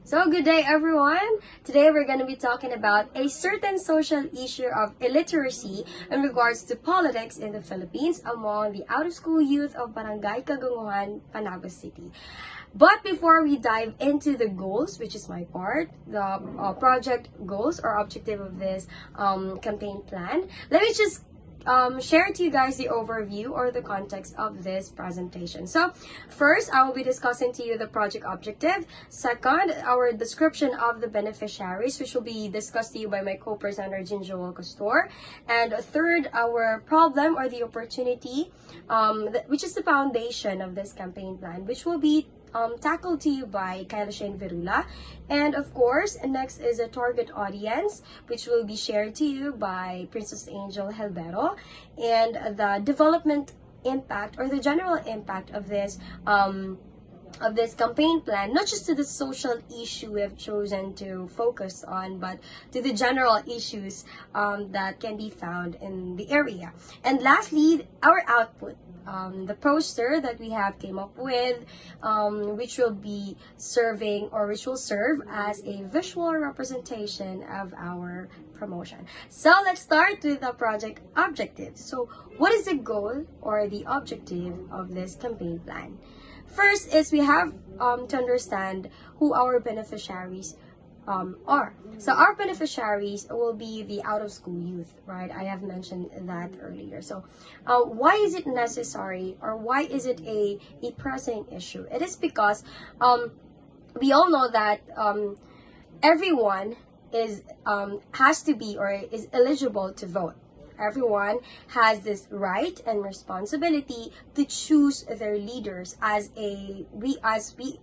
So good day everyone! Today we're going to be talking about a certain social issue of illiteracy in regards to politics in the Philippines among the out-of-school youth of Barangay Kagunguhan, Panagos City. But before we dive into the goals, which is my part, the project goals or objective of this campaign plan, let me just share to you guys the overview or the context of this presentation. So first, I will be discussing to you the project objective. Second, our description of the beneficiaries, which will be discussed to you by my co-presenter, Jinjoel Costor. And third, our problem or the opportunity, which is the foundation of this campaign plan, which will be tackled to you by Kyla Shane Virula. And of course, next is a target audience, which will be shared to you by Princess Angel Helbero, and the development impact or the general impact of this campaign plan, not just to the social issue we have chosen to focus on, but to the general issues that can be found in the area. And lastly, our output, the poster that we have came up with, which will be serving or which will serve as a visual representation of our promotion. So let's start with the project objective. So what is the goal or the objective of this campaign plan? First is we have to understand who our beneficiaries are. So our beneficiaries will be the out-of-school youth, right? I have mentioned that earlier. So why is it necessary or why is it a pressing issue? It is because we all know that everyone has to be or is eligible to vote. Everyone has this right and responsibility to choose their leaders as we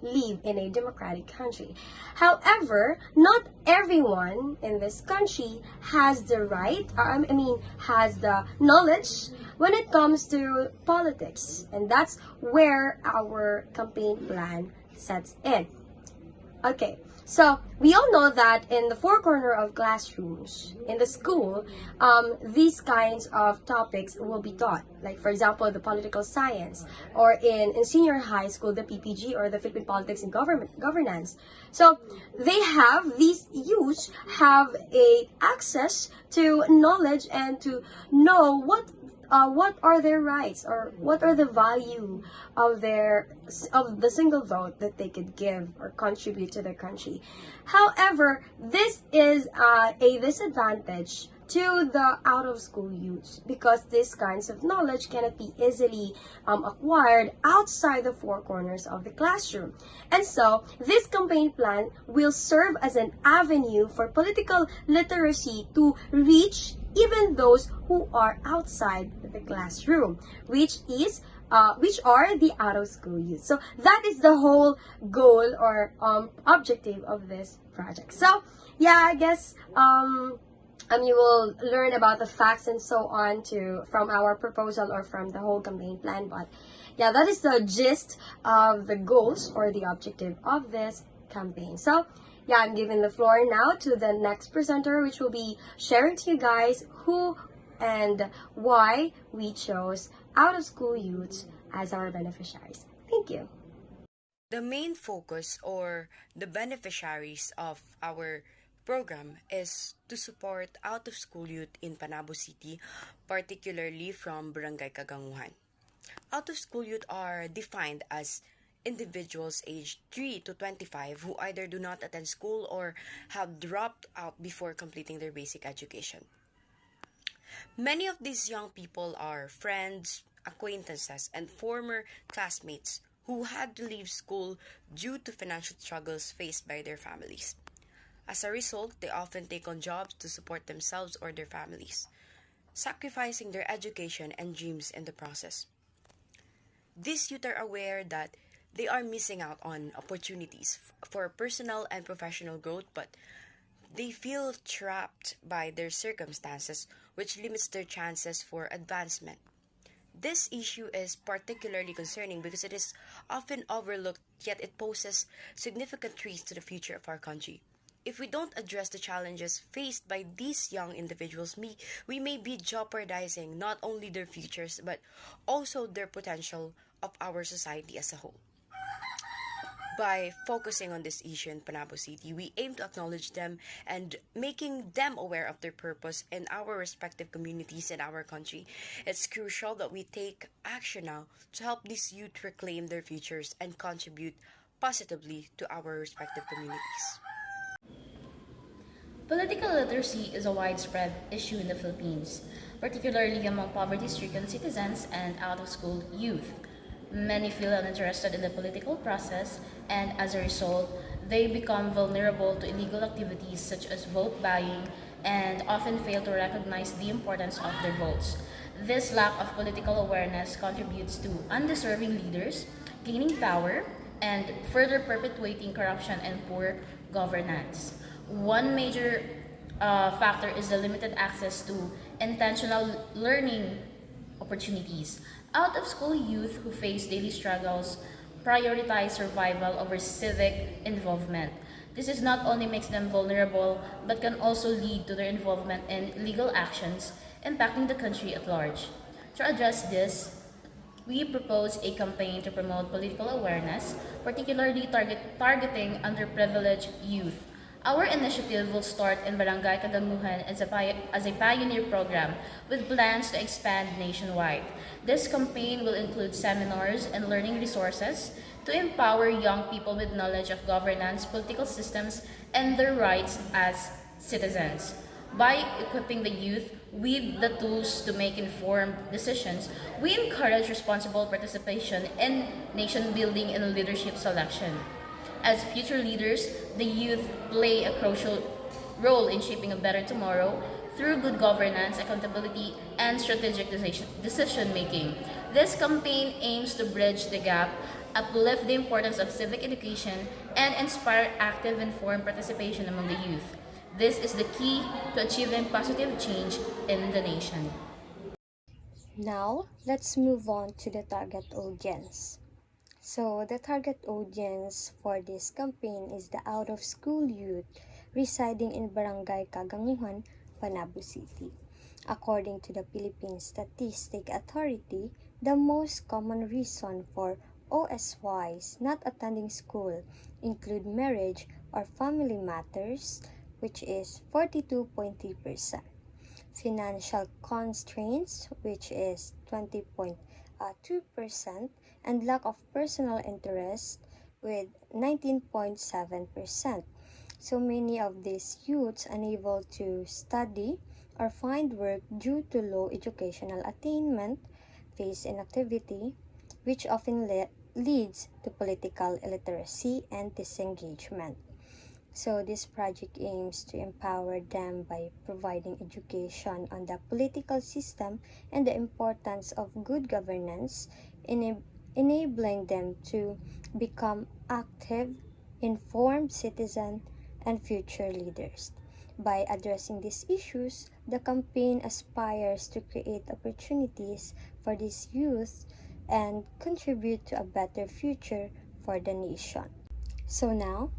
live in a democratic country. However, not everyone in this country has the right, has the knowledge when it comes to politics. And that's where our campaign plan sets in. Okay, so we all know that in the four corners of classrooms in the school, these kinds of topics will be taught. Like for example, the political science, or in senior high school, the PPG or the Philippine Politics and Governance. So these youths have a access to knowledge and to know what are their rights or what are the value of the single vote that they could give or contribute to their country. However, this is a disadvantage to the out-of-school youths because these kinds of knowledge cannot be easily acquired outside the four corners of the classroom. And so, this campaign plan will serve as an avenue for political literacy to reach even those who are outside the classroom, which are the out-of-school youth. So that is the whole goal or objective of this project. So yeah, I guess you will learn about the facts and so on from our proposal or from the whole campaign plan. But yeah, that is the gist of the goals or the objective of this campaign. So yeah, I'm giving the floor now to the next presenter, which will be sharing to you guys who and why we chose out-of-school youths as our beneficiaries. Thank you. The main focus or the beneficiaries of our program is to support out-of-school youth in Panagos City, particularly from Barangay Kagunguhan. Out-of-school youth are defined as individuals aged 3 to 25 who either do not attend school or have dropped out before completing their basic education. Many of these young people are friends, acquaintances, and former classmates who had to leave school due to financial struggles faced by their families. As a result, they often take on jobs to support themselves or their families, sacrificing their education and dreams in the process. These youth are aware that they are missing out on opportunities for personal and professional growth, but they feel trapped by their circumstances, which limits their chances for advancement. This issue is particularly concerning because it is often overlooked, yet it poses significant threats to the future of our country. If we don't address the challenges faced by these young individuals, we may be jeopardizing not only their futures, but also their potential of our society as a whole. By focusing on this issue in Panabo City, we aim to acknowledge them and making them aware of their purpose in our respective communities in our country. It's crucial that we take action now to help these youth reclaim their futures and contribute positively to our respective communities. Political literacy is a widespread issue in the Philippines, particularly among poverty-stricken citizens and out-of-school youth. Many feel uninterested in the political process, and as a result, they become vulnerable to illegal activities such as vote buying and often fail to recognize the importance of their votes. This lack of political awareness contributes to undeserving leaders gaining power and further perpetuating corruption and poor governance. One major factor is the limited access to intentional learning opportunities. Out of school youth who face daily struggles prioritize survival over civic involvement. This is not only makes them vulnerable but can also lead to their involvement in legal actions impacting the country at large. To address this, we propose a campaign to promote political awareness, particularly targeting underprivileged youth. Our initiative will start in Barangay Kaganguhan as a pioneer program with plans to expand nationwide. This campaign will include seminars and learning resources to empower young people with knowledge of governance, political systems, and their rights as citizens. By equipping the youth with the tools to make informed decisions, we encourage responsible participation in nation building and leadership selection. As future leaders, the youth play a crucial role in shaping a better tomorrow through good governance, accountability, and strategic decision making. This campaign aims to bridge the gap, uplift the importance of civic education, and inspire active, informed participation among the youth. This is the key to achieving positive change in the nation. Now, let's move on to the target audience. So, the target audience for this campaign is the out-of-school youth residing in Barangay Kaganguhan, Panabo City. According to the Philippine Statistic Authority, the most common reason for OSYs not attending school include marriage or family matters, which is 42.3%, financial constraints, which is 20.2%, and lack of personal interest with 19.7%. So many of these youths unable to study or find work due to low educational attainment, face inactivity, which often leads to political illiteracy and disengagement. So this project aims to empower them by providing education on the political system and the importance of good governance, enabling them to become active, informed citizens and future leaders. By addressing these issues, the campaign aspires to create opportunities for these youth and contribute to a better future for the nation. So now,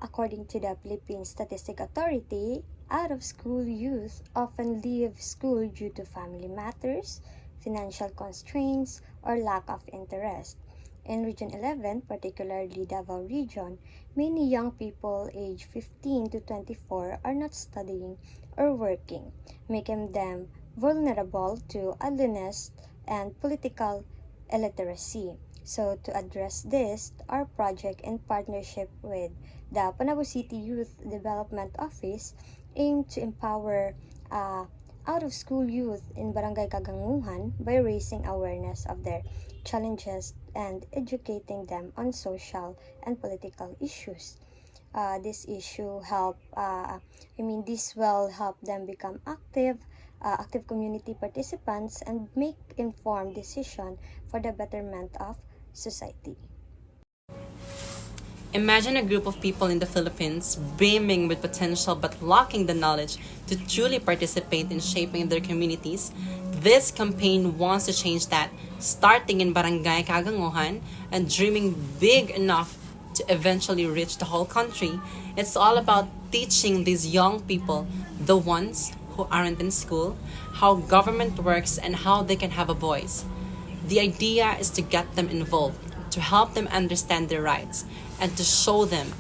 according to the Philippine Statistic Authority, out-of-school youth often leave school due to family matters, financial constraints, or lack of interest. In Region 11, particularly Davao Region, many young people aged 15 to 24 are not studying or working, making them vulnerable to idleness and political illiteracy. So to address this, our project in partnership with the Panabo City Youth Development Office aim to empower out-of-school youth in Barangay Kaganguhan by raising awareness of their challenges and educating them on social and political issues. This will help them become active community participants and make informed decisions for the betterment of society. Imagine a group of people in the Philippines brimming with potential but lacking the knowledge to truly participate in shaping their communities. This campaign wants to change that, starting in Barangay Kaganguhan and dreaming big enough to eventually reach the whole country. It's all about teaching these young people, the ones who aren't in school, how government works and how they can have a voice. The idea is to get them involved, to help them understand their rights, and to show them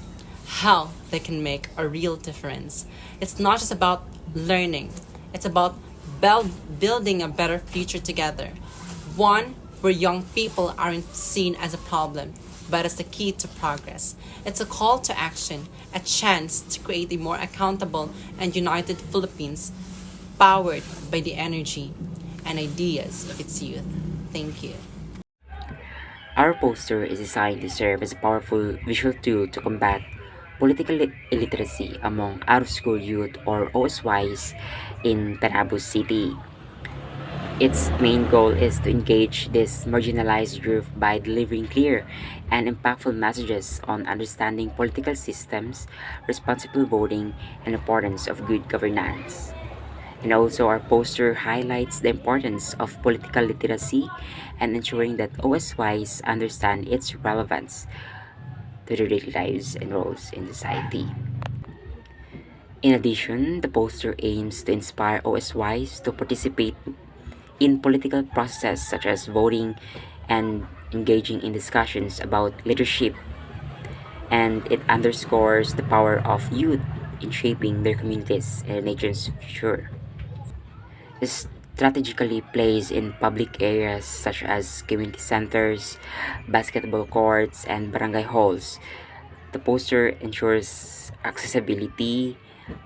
how they can make a real difference. It's not just about learning, it's about building a better future together. One where young people aren't seen as a problem, but as the key to progress. It's a call to action, a chance to create a more accountable and united Philippines, powered by the energy and ideas of its youth. Thank you. Our poster is designed to serve as a powerful visual tool to combat political illiteracy among out-of-school youth or OSYs in Panabo City. Its main goal is to engage this marginalized group by delivering clear and impactful messages on understanding political systems, responsible voting, and the importance of good governance. And also, our poster highlights the importance of political literacy and ensuring that OSYs understand its relevance to their daily lives and roles in society. In addition, the poster aims to inspire OSYs to participate in political processes such as voting and engaging in discussions about leadership, and it underscores the power of youth in shaping their communities and the nation's future. Strategically placed in public areas such as community centers, basketball courts, and barangay halls, the poster ensures accessibility,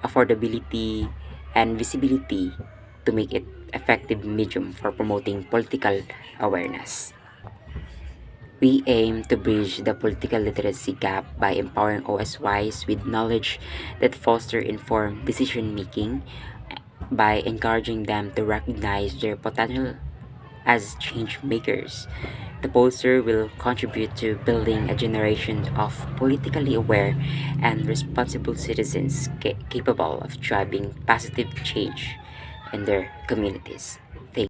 affordability, and visibility to make it effective medium for promoting political awareness. We aim to bridge the political literacy gap by empowering OSYs with knowledge that foster informed decision making by encouraging them to recognize their potential as change makers. The poster will contribute to building a generation of politically aware and responsible citizens capable of driving positive change in their communities. Thank